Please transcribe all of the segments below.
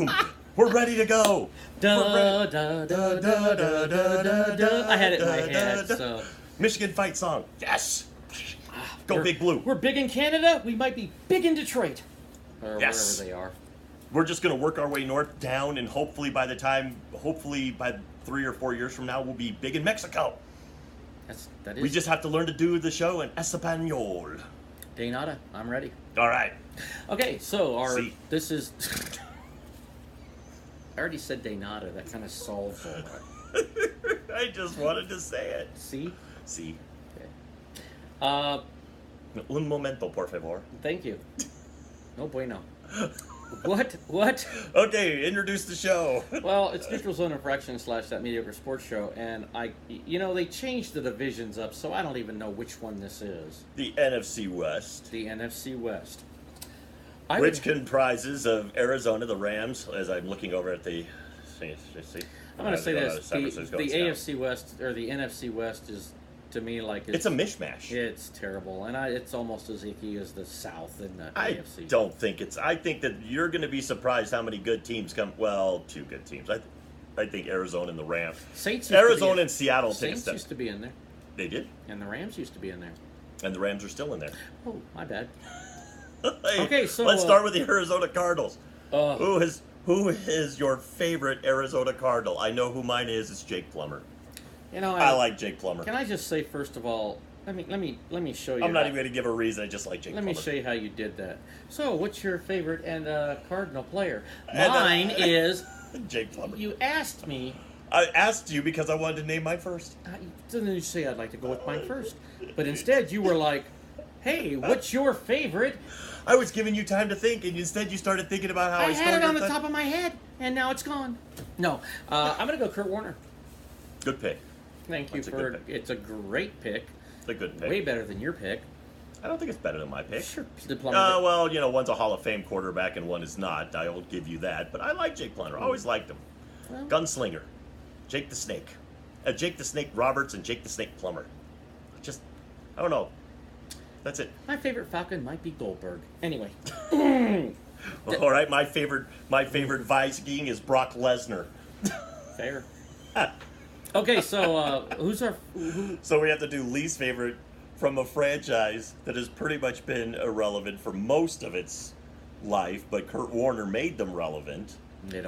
boom. We're ready to go. Da, da, da, da, da, da, da. I had it in my head, so. Michigan fight song. Yes. Go Big Blue. We're big in Canada. We might be big in Detroit. Or Yes. wherever they are. We're just going to work our way north, down, and hopefully by 3 or 4 years from now, we'll be big in Mexico. That is. We just have to learn to do the show in Espanol. De nada. I'm ready. All right. Okay, so See. this is. I already said de nada. That kind of solves all that. I just wanted to say it. See? See. Okay. Un momento, por favor. Thank you. No bueno. What? Okay, introduce the show. Well, it's Neutral Zone Infraction / That Mediocre Sports Show, and they changed the divisions up, so I don't even know which one this is. The NFC West. The NFC West. Which comprises of Arizona, the Rams, as I'm looking over at the... See, I'm going to say this. The AFC West, or the NFC West is, to me, like... It's a mishmash. It's terrible, and it's almost as icky as the South in the AFC. I think that you're going to be surprised how many good teams come... Well, two good teams. I think Arizona and the Rams. Arizona and Seattle take a step. Saints used to be in there. They did? And the Rams used to be in there. And the Rams are still in there. Oh, my bad. Hey, okay, so... Let's start with the Arizona Cardinals. Who is your favorite Arizona Cardinal? I know who mine is. It's Jake Plummer. I like Jake Plummer. Can I just say, first of all, let me show you. I'm not even going to give a reason. I just like Jake Plummer. Let me show you how you did that. So, what's your favorite Cardinal player? Mine is Jake Plummer. You asked me. I asked you because I wanted to name mine first. Didn't you say I'd like to go with mine first? But instead, you were like, "Hey, what's your favorite?" I was giving you time to think, and instead you started thinking about how I had it on the top of my head, and now it's gone. No, I'm going to go Kurt Warner. Good pick. Thank you for it. It's a great pick. It's a good pick. Way better than your pick. I don't think it's better than my pick. Sure. Well, one's a Hall of Fame quarterback and one is not. I will give you that. But I like Jake Plummer. I always liked him. Well, Gunslinger. Jake the Snake. Jake the Snake Roberts and Jake the Snake Plummer. I don't know. That's it. My favorite Falcon might be Goldberg. Anyway. All right, my favorite Viking is Brock Lesnar. Fair. Okay, so So we have to do least favorite from a franchise that has pretty much been irrelevant for most of its life, but Kurt Warner made them relevant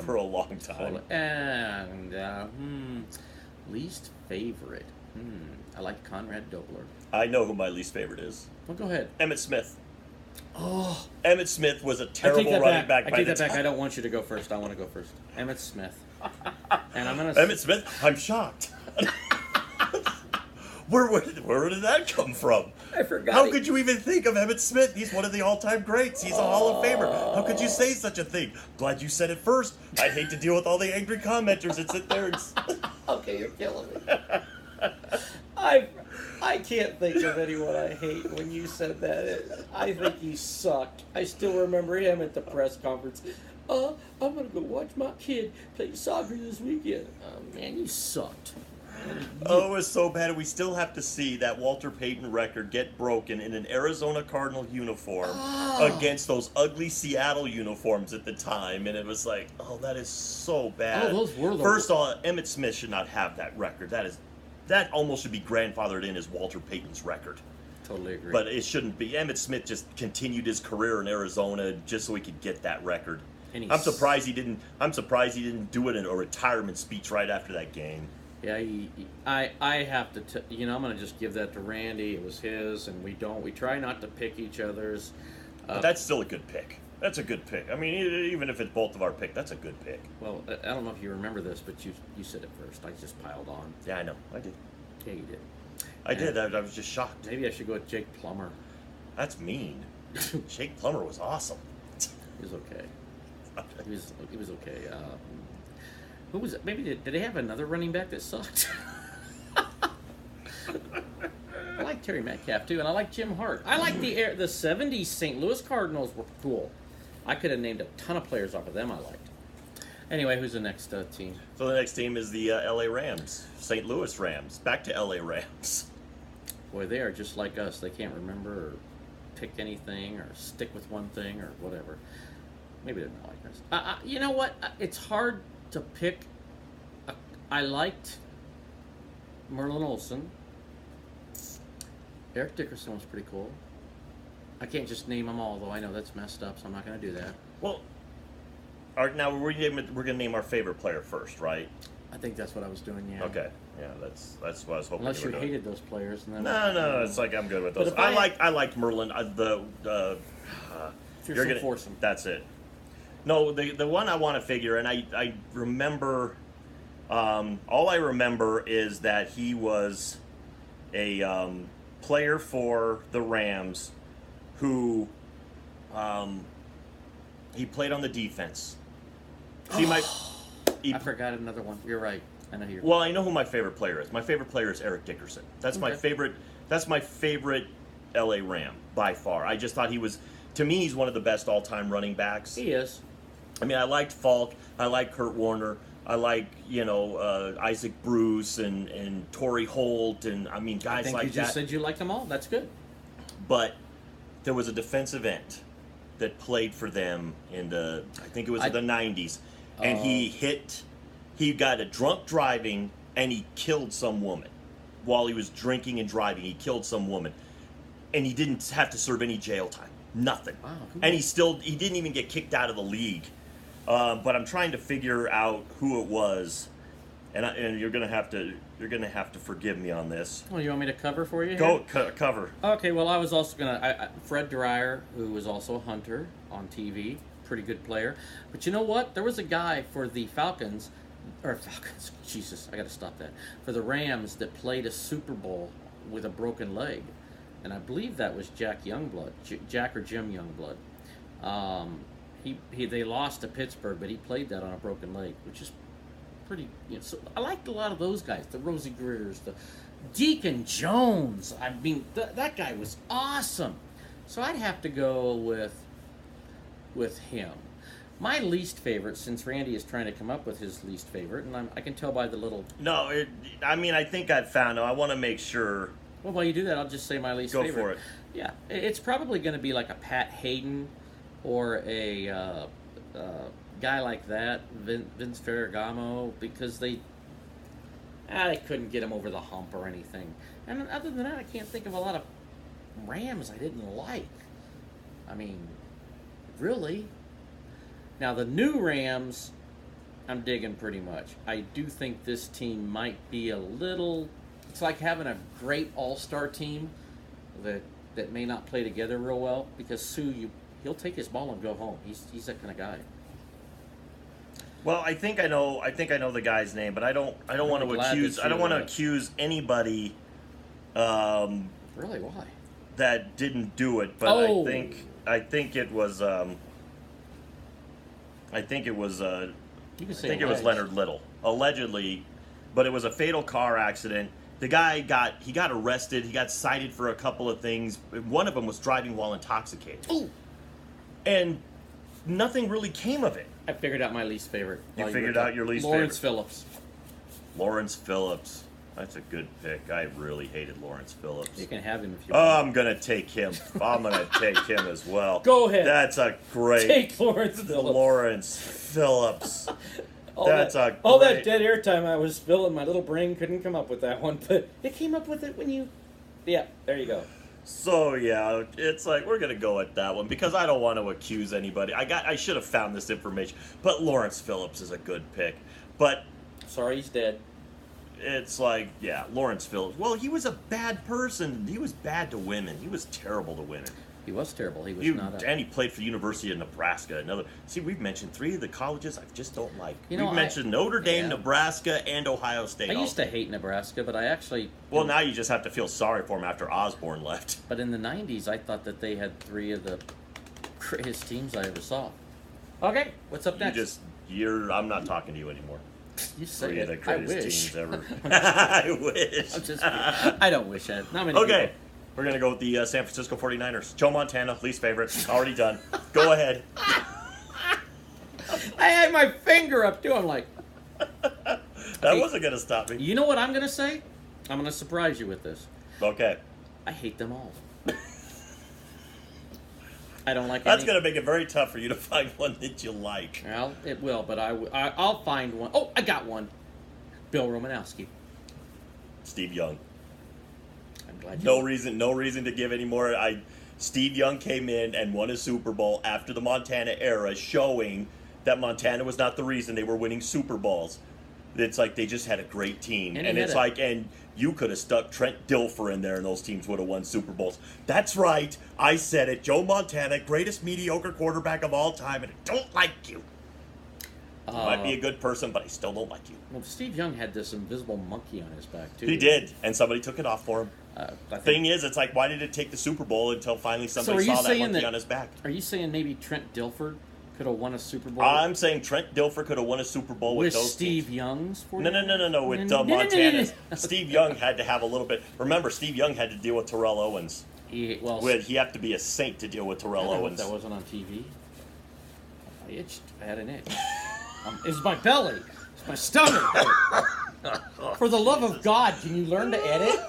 for a long time. And least favorite. I like Conrad Dobler. I know who my least favorite is. Well, go ahead. Emmitt Smith. Oh. Emmitt Smith was a terrible running back. I take that back. I don't want you to go first. I want to go first. Emmitt Smith. And I'm gonna. Emmitt Smith. I'm shocked. Where did that come from? I forgot. How could you even think of Emmitt Smith? He's one of the all-time greats. He's a Hall of Famer. How could you say such a thing? Glad you said it first. I'd hate to deal with all the angry commenters that sit there and... Okay, you're killing me. I can't think of anyone I hate when you said that. I think he sucked. I still remember him at the press conference. I'm going to go watch my kid play soccer this weekend. Oh, man, you sucked. Oh, it was so bad. We still have to see that Walter Payton record get broken in an Arizona Cardinal uniform against those ugly Seattle uniforms at the time. And it was like, oh, that is so bad. Oh, those were the... First of all, Emmitt Smith should not have that record. That almost should be grandfathered in as Walter Payton's record. Totally agree. But it shouldn't be. Emmitt Smith just continued his career in Arizona just so he could get that record. I'm surprised he didn't do it in a retirement speech right after that game. Yeah, I have to, I'm going to just give that to Randy. It was his, and we try not to pick each other's. But that's still a good pick. That's a good pick. I mean, even if it's both of our pick, that's a good pick. Well, I don't know if you remember this, but you said it first. I just piled on. Yeah, I know. I did. Yeah, you did. I did. I was just shocked. Maybe I should go with Jake Plummer. That's mean. Jake Plummer was awesome. He was okay. He was okay. Who was it? Maybe did they have another running back that sucked? I like Terry Metcalf too, and I like Jim Hart. I like the 70s St. Louis Cardinals were cool. I could have named a ton of players off of them I liked. Anyway, who's the next team? So the next team is the LA Rams, St. Louis Rams. Back to LA Rams. Boy, they are just like us. They can't remember or pick anything or stick with one thing or whatever. Maybe they're not like this. You know what? It's hard to pick. I liked Merlin Olsen. Eric Dickerson was pretty cool. I can't just name them all, though. I know that's messed up, so I'm not going to do that. Well, now we're going to name our favorite player first, right? I think that's what I was doing, yeah. Okay. Yeah, that's what I was hoping. Unless you you were doing. hated those players. And then No, it's like I'm good with But those. if I liked Merlin. You're so forcing. That's it. No, the one I want to figure, and I remember, all I remember is that he was a player for the Rams who he played on the defense. See, I forgot another one. You're right. I know who you're. Well, I know who my favorite player is. My favorite player is Eric Dickerson. That's my favorite. That's my favorite LA Ram by far. I just thought he was. To me, he's one of the best all-time running backs. He is. I mean, I liked Falk. I like Kurt Warner. I like Isaac Bruce and Torrey Holt and I mean guys like that. You just said you liked them all. That's good. But there was a defensive end that played for them in the I think it was in the 90s, and he got a drunk driving and he killed some woman while he was drinking and driving. He killed some woman, and he didn't have to serve any jail time. Nothing. Wow, cool. And he didn't even get kicked out of the league. But I'm trying to figure out who it was, and you're gonna have to forgive me on this. Well, you want me to cover for you? Go cover. Okay. Well, I was also gonna Fred Dreyer, who was also a hunter on TV, pretty good player. But you know what? There was a guy for the Falcons. Jesus, I got to stop that. For the Rams that played a Super Bowl with a broken leg. And I believe that was Jack Youngblood, Jack or Jim Youngblood. They lost to Pittsburgh, but he played that on a broken leg, which is pretty. So I liked a lot of those guys, the Rosie Gritters, the Deacon Jones. I mean, that guy was awesome. So I'd have to go with him. My least favorite, since Randy is trying to come up with his least favorite, and I can tell by the little. No, I think I've found him. I want to make sure. Well, while you do that, I'll just say my least favorite. Go for it. Yeah, it's probably going to be like a Pat Hayden or a guy like that, Vince Ferragamo, because they couldn't get him over the hump or anything. And other than that, I can't think of a lot of Rams I didn't like. I mean, really. Now, the new Rams, I'm digging pretty much. I do think this team might be a little... It's like having a great all-star team that may not play together real well, because he'll take his ball and go home. He's that kind of guy. Well, I think I know the guy's name, but I don't want to accuse anybody. Really, why? That didn't do it, but I think it was Leonard Little, allegedly, but it was a fatal car accident. The guy got arrested. He got cited for a couple of things. One of them was driving while intoxicated. Ooh. And nothing really came of it. I figured out my least favorite. You figured out your least Lawrence favorite. Phillips. Lawrence Phillips. That's a good pick. I really hated Lawrence Phillips. You can have him if you want. want. I'm going to take him. I'm going to take him as well. Go ahead. That's a great... Take Lawrence Phillips. Lawrence Phillips. All that dead air time I was filling, my little brain couldn't come up with that one, but it came up with it when you... Yeah, there you go. So, yeah, it's like, we're going to go with that one, because I don't want to accuse anybody. I should have found this information, but Lawrence Phillips is a good pick. But... Sorry, he's dead. It's like, yeah, Lawrence Phillips. Well, he was a bad person. He was bad to women. He was terrible to women. He was terrible. He was not. And he played for the University of Nebraska. We've mentioned 3 of the colleges I just don't like. We've mentioned Notre Dame, Nebraska, and Ohio State. I used to hate Nebraska, but I actually... Well, now you just have to feel sorry for him after Osborne left. But in the 90s, I thought that they had 3 of the greatest teams I ever saw. Okay, what's up next? I'm not talking to you anymore. You say 3 of the greatest teams ever. I wish. I don't wish that. Not many okay. people. We're going to go with the San Francisco 49ers. Joe Montana, least favorite. Already done. Go ahead. I had my finger up, too. I'm like... That wasn't going to stop me. You know what I'm going to say? I'm going to surprise you with this. Okay. I hate them all. I don't like That's any. going to make it very tough for you to find one that you like. Well, it will, but I'll find one. Oh, I got one. Bill Romanowski. Steve Young. I'm glad you. No reason to give any more. Steve Young came in and won a Super Bowl after the Montana era, showing that Montana was not the reason they were winning Super Bowls. It's like they just had a great team, and it's like, and you could have stuck Trent Dilfer in there, and those teams would have won Super Bowls. That's right, I said it. Joe Montana, greatest mediocre quarterback of all time, and I don't like you. You might be a good person, but I still don't like you. Well, Steve Young had this invisible monkey on his back too. He did, and somebody took it off for him. Thing is, it's like, why did it take the Super Bowl until finally somebody saw that monkey on his back? Are you saying maybe Trent Dilfer could have won a Super Bowl? I'm saying Trent Dilfer could have won a Super Bowl with those Steve teams. Young's? No. With Montana. Steve Young had to have a little bit. Remember, Steve Young had to deal with Terrell Owens. He had to be a saint to deal with Terrell Owens. That wasn't on TV. I itched. I had an itch. It's my belly. It's my stomach. For the love of God, can you learn to edit?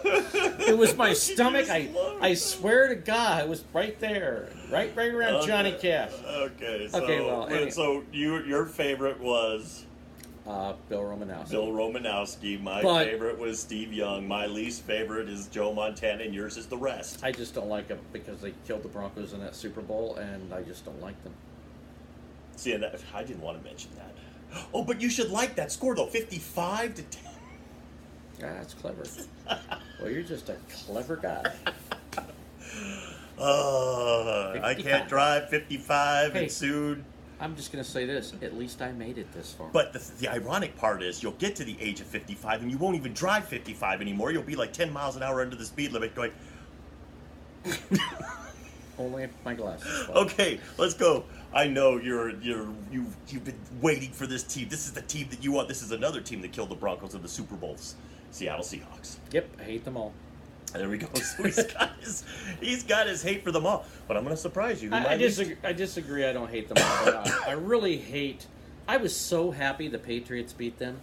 It was my stomach. I swear to God, it was right there, right around Johnny Cash. Okay. Anyway. So your favorite was Bill Romanowski. Bill Romanowski. My favorite was Steve Young. My least favorite is Joe Montana, and yours is the rest. I just don't like them because they killed the Broncos in that Super Bowl, and I just don't like them. See, and I didn't want to mention that. Oh, but you should like that score though, 55-10. Yeah, that's clever. Well, you're just a clever guy. I can't drive 55 and sued. I'm just going to say this. At least I made it this far. But the ironic part is you'll get to the age of 55 and you won't even drive 55 anymore. You'll be like 10 miles an hour under the speed limit going... Only if my glasses fall. Okay, let's go. I know you've been waiting for this team. This is the team that you want. This is another team that killed the Broncos in the Super Bowls. Seattle Seahawks. Yep, I hate them all. There we go. So he's got his hate for them all. But I'm going to surprise you. I disagree. I don't hate them all. But I really hate. I was so happy the Patriots beat them.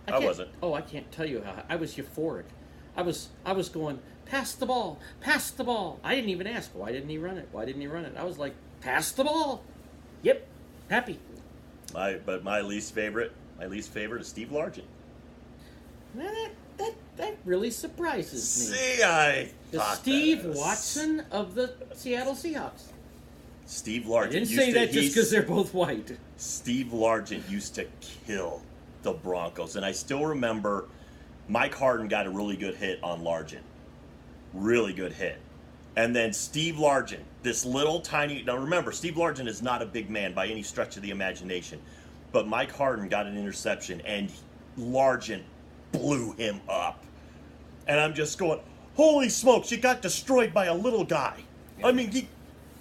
I wasn't. Oh, I can't tell you how. I was euphoric. I was going, pass the ball, pass the ball. I didn't even ask, why didn't he run it? Why didn't he run it? I was like, pass the ball. Yep, happy. But my least favorite is Steve Largent. That really surprises me. See, I thought Steve Watson of the Seattle Seahawks. Steve Largent. I didn't say that just because they're both white. Steve Largent used to kill the Broncos, and I still remember Mike Harden got a really good hit on Largent. Really good hit. And then Steve Largent, this little tiny... Now remember, Steve Largent is not a big man by any stretch of the imagination. But Mike Harden got an interception, and Largent blew him up. And I'm just going, holy smokes, you got destroyed by a little guy. I mean, he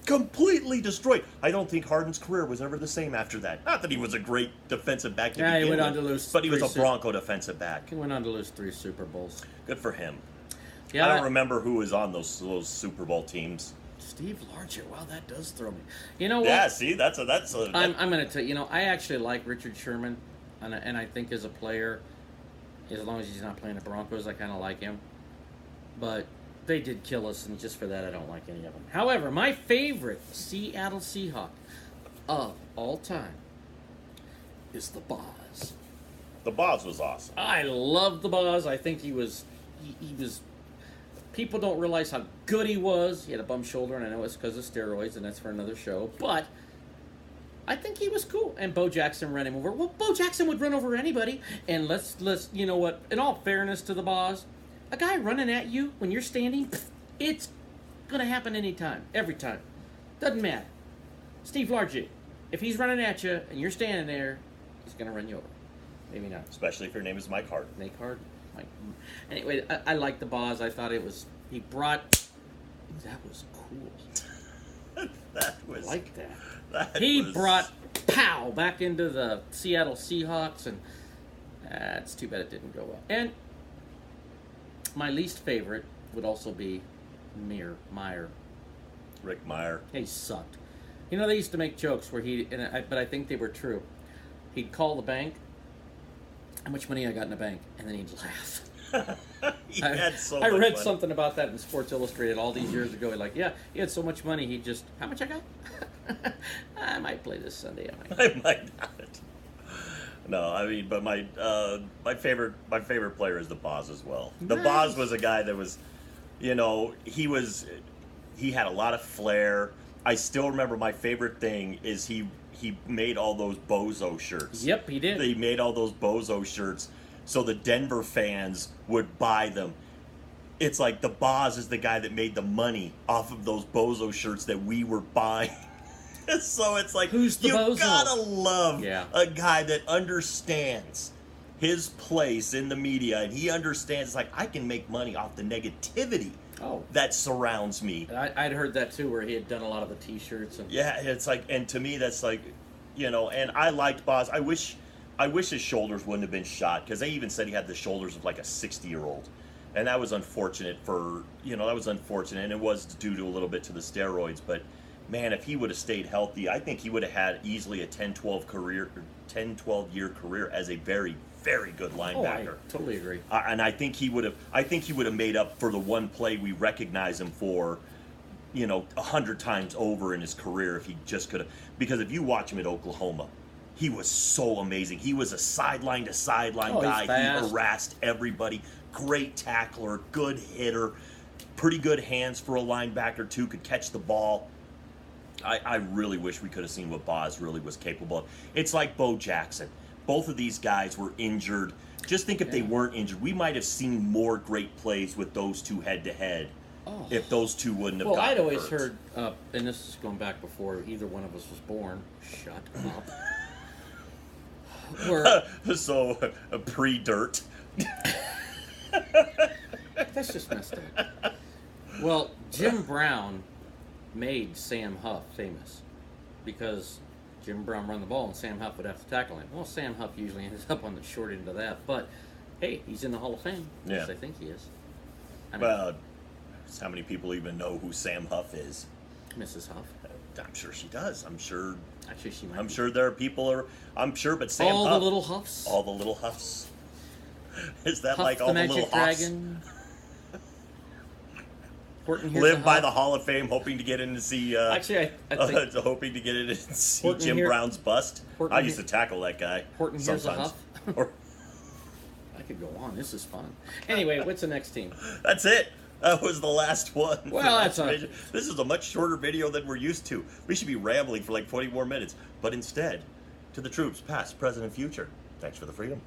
completely destroyed. I don't think Harden's career was ever the same after that. Not that he was a great defensive back to begin he went with, on to lose, but he was a Bronco defensive back. He went on to lose 3 Super Bowls. Good for him. Yeah, I don't remember who was on those Super Bowl teams. Steve Largent. Wow, that does throw me. You know what? Yeah, see, that's a. I'm going to tell you. You know, I actually like Richard Sherman, and I think as a player, as long as he's not playing the Broncos, I kind of like him. But they did kill us, and just for that, I don't like any of them. However, my favorite Seattle Seahawk of all time is the Boz. The Boz was awesome. I love the Boz. I think he was. People don't realize how good he was. He had a bum shoulder, and I know it's because of steroids, and that's for another show. But I think he was cool. And Bo Jackson ran him over. Well, Bo Jackson would run over anybody. And let's you know what? In all fairness to the Boz, a guy running at you when you're standing, it's gonna happen anytime, every time. Doesn't matter. Steve Largent, if he's running at you and you're standing there, he's gonna run you over. Maybe not. Especially if your name is Mike Harden. Mike Harden. Anyway, I like the Boz. I thought he brought. That was cool. I like that. He brought pow back into the Seattle Seahawks, and it's too bad it didn't go well. And my least favorite would also be Meyer. Rick Meyer. He sucked. You know, they used to make jokes where but I think they were true. He'd call the bank, how much money I got in the bank, and then he'd laugh. He had so I much read money. something about that in Sports Illustrated all these years ago. Like, yeah, he had so much money, he just, how much I got? I might play this Sunday. I might. I might not. No, I mean, but my favorite player is the Boz as well. The Nice. Boz was a guy that was, he had a lot of flair. I still remember my favorite thing is he made all those Bozo shirts. Yep, he did. He made all those Bozo shirts so the Denver fans would buy them. It's like the Boz is the guy that made the money off of those Bozo shirts that we were buying. So it's like, Who's the you bozo? gotta love Yeah. a guy that understands his place in the media, and he understands, like, I can make money off the negativity Oh. that surrounds me. I'd heard that too, where he had done a lot of the T-shirts. And Yeah, it's like, and to me, that's like, and I liked Boz. I wish his shoulders wouldn't have been shot, because they even said he had the shoulders of like a 60-year-old. And that was unfortunate and it was due to a little bit to the steroids, but man, if he would have stayed healthy, I think he would have had easily a 10-12 year career as a very, very good linebacker. I totally agree. And I think he would have made up for the one play we recognize him for, 100 times over in his career if he just could have. Because if you watch him at Oklahoma, he was so amazing. He was a sideline to sideline Oh, he's guy. He fast. harassed everybody. Great tackler, good hitter, pretty good hands for a linebacker too. Could catch the ball. I really wish we could have seen what Boz really was capable of. It's like Bo Jackson. Both of these guys were injured. Just think if they weren't injured, we might have seen more great plays with those two head-to-head if those two wouldn't have Well, gotten I'd always hurt. heard, and this is going back before either one of us was born. Shut up. Where, So, pre-dirt. that's just messed up. Well, Jim Brown made Sam Huff famous because Jim Brown run the ball and Sam Huff would have to tackle him. Well, Sam Huff usually ends up on the short end of that, but hey, he's in the Hall of Fame. Yeah. Yes, I think he is. I mean, Well, how many people even know who Sam Huff is? Mrs. Huff. I'm sure she does. I'm sure Actually, she might. I'm be. sure there are people. I'm sure, but Sam all Huff. the little Huffs. All the little Huffs. Is that Huff like the all the Magic little Huffs Dragon. Horton here's live a by Huff. the Hall of Fame, hoping to get in to see? Actually, I think hoping to get in and see Horton Jim here- Brown's bust. Horton I used here- to tackle that guy. Horton here's a sometimes. Huff. Or, I could go on. This is fun. Anyway, what's the next team? that's it. That was the last one. for Well, that that's a- division. This is a much shorter video than we're used to. We should be rambling for like 20 more minutes. But instead, to the troops, past, present, and future, thanks for the freedom.